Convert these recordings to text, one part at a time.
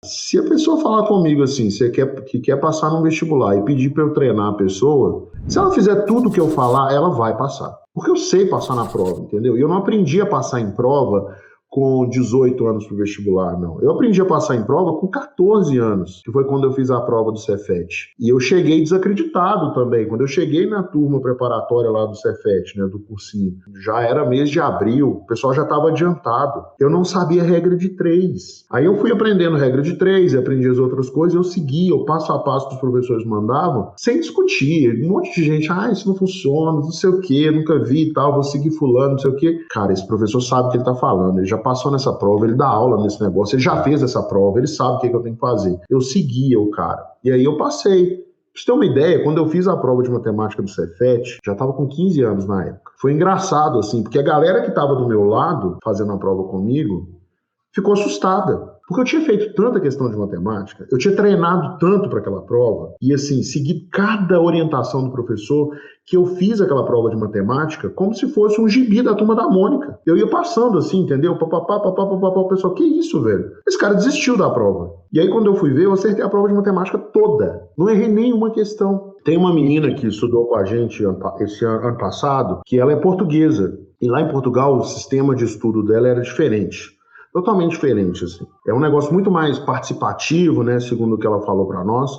Se a pessoa falar comigo assim, que quer passar no vestibular e pedir para eu treinar a pessoa, se ela fizer tudo o que eu falar, ela vai passar. Porque eu sei passar na prova, entendeu? E eu não aprendi a passar em prova com 18 anos para o vestibular, não. Eu aprendi a passar em prova com 14 anos, que foi quando eu fiz a prova do Cefet. E eu cheguei desacreditado também. Quando eu cheguei na turma preparatória lá do Cefet, né, do cursinho, já era mês de abril, o pessoal já estava adiantado. Eu não sabia a regra de 3. Aí eu fui aprendendo regra de 3 e aprendi as outras coisas, eu seguia o passo a passo que os professores mandavam, sem discutir. Um monte de gente, isso não funciona, não sei o quê, nunca vi e tal, vou seguir fulano, não sei o quê. Cara, esse professor sabe o que ele tá falando, ele já passou nessa prova, ele dá aula nesse negócio, ele já fez essa prova, ele sabe o que eu tenho que fazer. Eu seguia o cara. E aí eu passei. Pra você ter uma ideia, quando eu fiz a prova de matemática do Cefet, já estava com 15 anos na época. Foi engraçado, assim, porque a galera que estava do meu lado, fazendo a prova comigo, ficou assustada. Porque eu tinha feito tanta questão de matemática, eu tinha treinado tanto para aquela prova, e assim, segui cada orientação do professor, que eu fiz aquela prova de matemática como se fosse um gibi da Turma da Mônica. Eu ia passando assim, entendeu? O pessoal, que isso, velho? Esse cara desistiu da prova. E aí, quando eu fui ver, eu acertei a prova de matemática toda. Não errei nenhuma questão. Tem uma menina que estudou com a gente esse ano passado, que ela é portuguesa. E lá em Portugal, o sistema de estudo dela era diferente. Totalmente diferente, assim. É um negócio muito mais participativo, né, segundo o que ela falou para nós.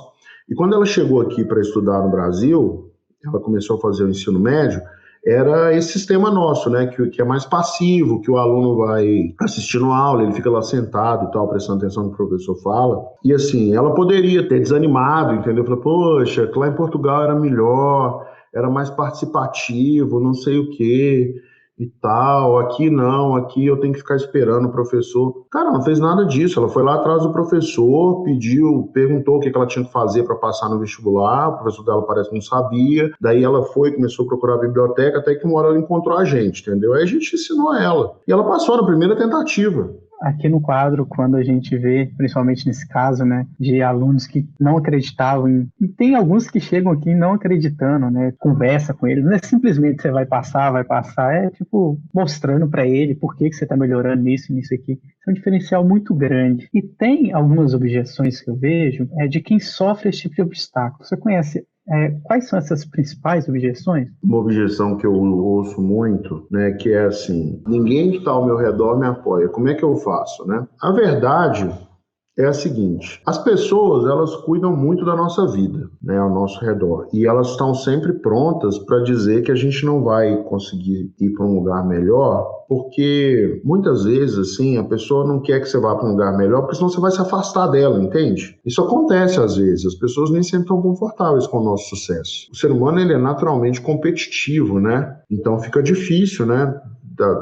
E quando ela chegou aqui para estudar no Brasil, ela começou a fazer o ensino médio, era esse sistema nosso, né, que é mais passivo, que o aluno vai assistindo a aula, ele fica lá sentado e tal, prestando atenção no que o professor fala. E assim, ela poderia ter desanimado, entendeu? Falou, poxa, lá em Portugal era melhor, era mais participativo, não sei o quê e tal, aqui não, aqui eu tenho que ficar esperando o professor. Cara, não fez nada disso, ela foi lá atrás do professor, pediu, perguntou o que ela tinha que fazer para passar no vestibular, o professor dela parece que não sabia, daí ela foi, começou a procurar a biblioteca, até que uma hora ela encontrou a gente, entendeu? Aí a gente ensinou ela, e ela passou na primeira tentativa. Aqui no quadro, quando a gente vê, principalmente nesse caso, né, de alunos que não acreditavam, e tem alguns que chegam aqui não acreditando, né, conversa com eles, não é simplesmente você vai passar, é tipo mostrando para ele por que você está melhorando nisso, nisso aqui. É um diferencial muito grande. E tem algumas objeções que eu vejo de quem sofre esse tipo de obstáculo. Você conhece quais são essas principais objeções? Uma objeção que eu ouço muito, né, que é assim, ninguém que está ao meu redor me apoia, como é que eu faço, né? A verdade é a seguinte, as pessoas, elas cuidam muito da nossa vida, né, ao nosso redor, e elas estão sempre prontas para dizer que a gente não vai conseguir ir para um lugar melhor, porque muitas vezes, assim, a pessoa não quer que você vá para um lugar melhor, porque senão você vai se afastar dela, entende? Isso acontece às vezes, as pessoas nem sempre estão confortáveis com o nosso sucesso. O ser humano, ele é naturalmente competitivo, né? Então fica difícil, né,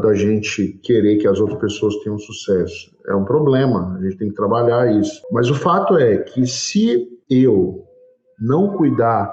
da gente querer que as outras pessoas tenham sucesso. É um problema, a gente tem que trabalhar isso. Mas o fato é que se eu não cuidar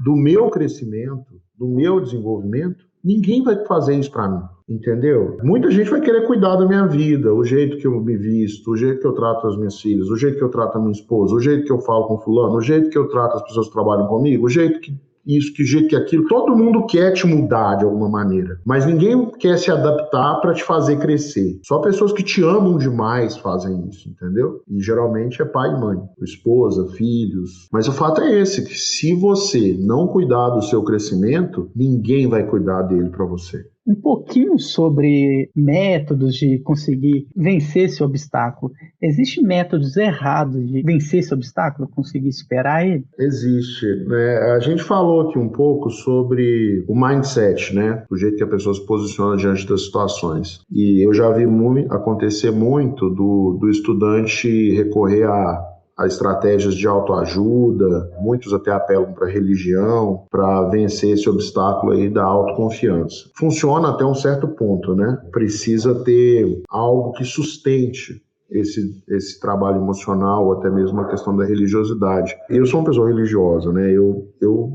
do meu crescimento, do meu desenvolvimento, ninguém vai fazer isso para mim, entendeu? Muita gente vai querer cuidar da minha vida, o jeito que eu me visto, o jeito que eu trato as minhas filhas, o jeito que eu trato a minha esposa, o jeito que eu falo com fulano, o jeito que eu trato as pessoas que trabalham comigo, o jeito que isso, que jeito que aquilo. Todo mundo quer te mudar de alguma maneira, mas ninguém quer se adaptar para te fazer crescer. Só pessoas que te amam demais fazem isso, entendeu? E geralmente é pai e mãe, esposa, filhos. Mas o fato é esse, que se você não cuidar do seu crescimento, ninguém vai cuidar dele para você. Um pouquinho sobre métodos de conseguir vencer esse obstáculo. Existem métodos errados de vencer esse obstáculo, conseguir superar ele? Existe, né? A gente falou aqui um pouco sobre o mindset, né? O jeito que a pessoa se posiciona diante das situações. E eu já vi acontecer muito do estudante recorrer a estratégias de autoajuda, muitos até apelam para a religião, para vencer esse obstáculo aí da autoconfiança. Funciona até um certo ponto, né? Precisa ter algo que sustente esse trabalho emocional, ou até mesmo a questão da religiosidade. Eu sou uma pessoa religiosa, né? Eu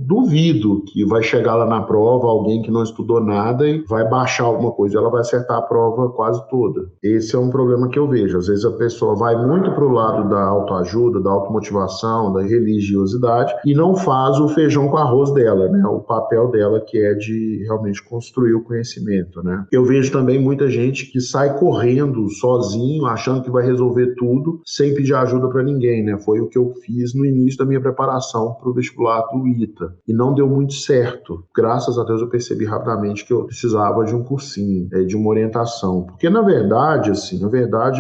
duvido que vai chegar lá na prova alguém que não estudou nada e vai baixar alguma coisa, ela vai acertar a prova quase toda. Esse é um problema que eu vejo. Às vezes a pessoa vai muito para o lado da autoajuda, da automotivação, da religiosidade e não faz o feijão com arroz dela, né? O papel dela, que é de realmente construir o conhecimento, né? Eu vejo também muita gente que sai correndo sozinho, achando que vai vai resolver tudo sem pedir ajuda para ninguém, né? Foi o que eu fiz no início da minha preparação para o vestibular do ITA. E não deu muito certo. Graças a Deus eu percebi rapidamente que eu precisava de um cursinho, de uma orientação. Porque na verdade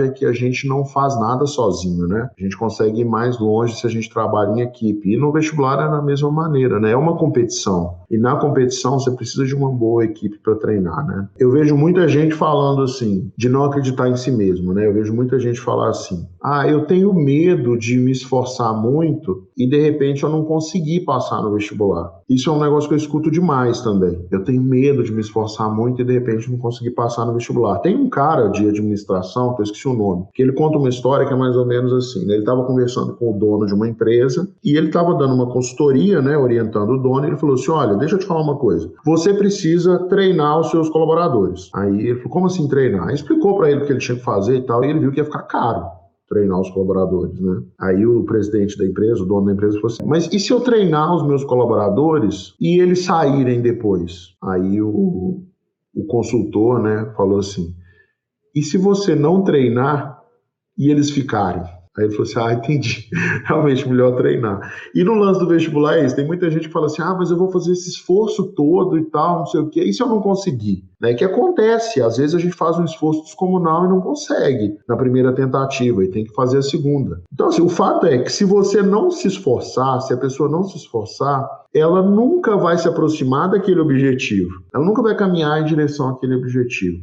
é que a gente não faz nada sozinho, né? A gente consegue ir mais longe se a gente trabalha em equipe. E no vestibular é da mesma maneira, né? É uma competição. E na competição você precisa de uma boa equipe para treinar, né? Eu vejo muita gente falando assim, de não acreditar em si mesmo, né? Eu vejo muita gente falar assim, eu tenho medo de me esforçar muito e de repente eu não conseguir passar no vestibular. Isso é um negócio que eu escuto demais também. Eu tenho medo de me esforçar muito e de repente não conseguir passar no vestibular. Tem um cara de administração, que eu esqueci o nome, que ele conta uma história que é mais ou menos assim, né? Ele estava conversando com o dono de uma empresa e ele estava dando uma consultoria, né, orientando o dono, e ele falou assim, olha, deixa eu te falar uma coisa, você precisa treinar os seus colaboradores. Aí ele falou, como assim treinar? Aí explicou para ele o que ele tinha que fazer e tal, e ele viu que ia ficar caro treinar os colaboradores, né? Aí o presidente da empresa, o dono da empresa, falou assim, mas e se eu treinar os meus colaboradores e eles saírem depois? Aí o consultor, né, falou assim, e se você não treinar e eles ficarem? Aí ele falou assim, entendi, realmente melhor treinar. E no lance do vestibular é isso, tem muita gente que fala assim, mas eu vou fazer esse esforço todo e tal, não sei o quê, e se eu não conseguir? Né? Que acontece, às vezes a gente faz um esforço descomunal e não consegue na primeira tentativa, e tem que fazer a segunda. Então assim, o fato é que se você não se esforçar, se a pessoa não se esforçar, ela nunca vai se aproximar daquele objetivo. Ela nunca vai caminhar em direção àquele objetivo.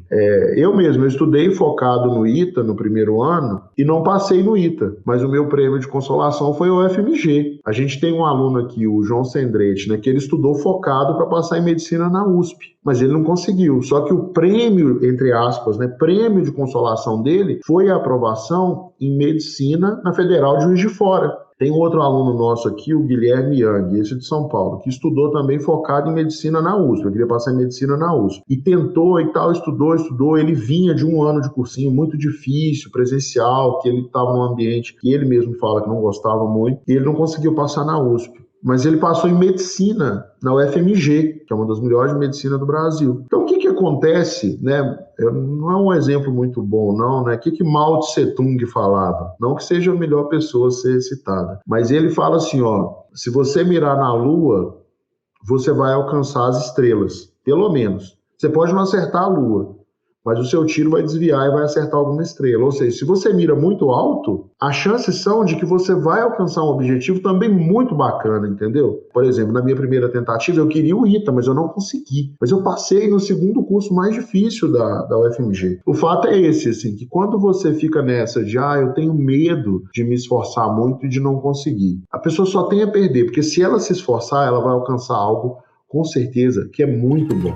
Eu mesmo, eu estudei focado no ITA no primeiro ano e não passei no ITA, mas o meu prêmio de consolação foi o FMG. A gente tem um aluno aqui, o João Sendrete, né, que ele estudou focado para passar em medicina na USP, mas ele não conseguiu. Só que o prêmio, entre aspas, né, prêmio de consolação dele foi a aprovação em medicina na Federal de Juiz de Fora. Tem um outro aluno nosso aqui, o Guilherme Yang, esse de São Paulo, que estudou também focado em medicina na USP. Eu queria passar em medicina na USP. E tentou e tal, estudou. Ele vinha de um ano de cursinho muito difícil, presencial, que ele estava num ambiente que ele mesmo fala que não gostava muito, e ele não conseguiu passar na USP. Mas ele passou em medicina na UFMG, que é uma das melhores de medicina do Brasil. Então, o que acontece, né? Não é um exemplo muito bom, não, né? O que Mao Tse Tung falava? Não que seja a melhor pessoa a ser citada, mas ele fala assim, se você mirar na Lua, você vai alcançar as estrelas, pelo menos. Você pode não acertar a Lua, mas o seu tiro vai desviar e vai acertar alguma estrela. Ou seja, se você mira muito alto, as chances são de que você vai alcançar um objetivo também muito bacana, entendeu? Por exemplo, na minha primeira tentativa, eu queria o ITA, mas eu não consegui. Mas eu passei no segundo curso mais difícil da UFMG. O fato é esse, assim, que quando você fica nessa de, eu tenho medo de me esforçar muito e de não conseguir, a pessoa só tem a perder, porque se ela se esforçar, ela vai alcançar algo, com certeza, que é muito bom.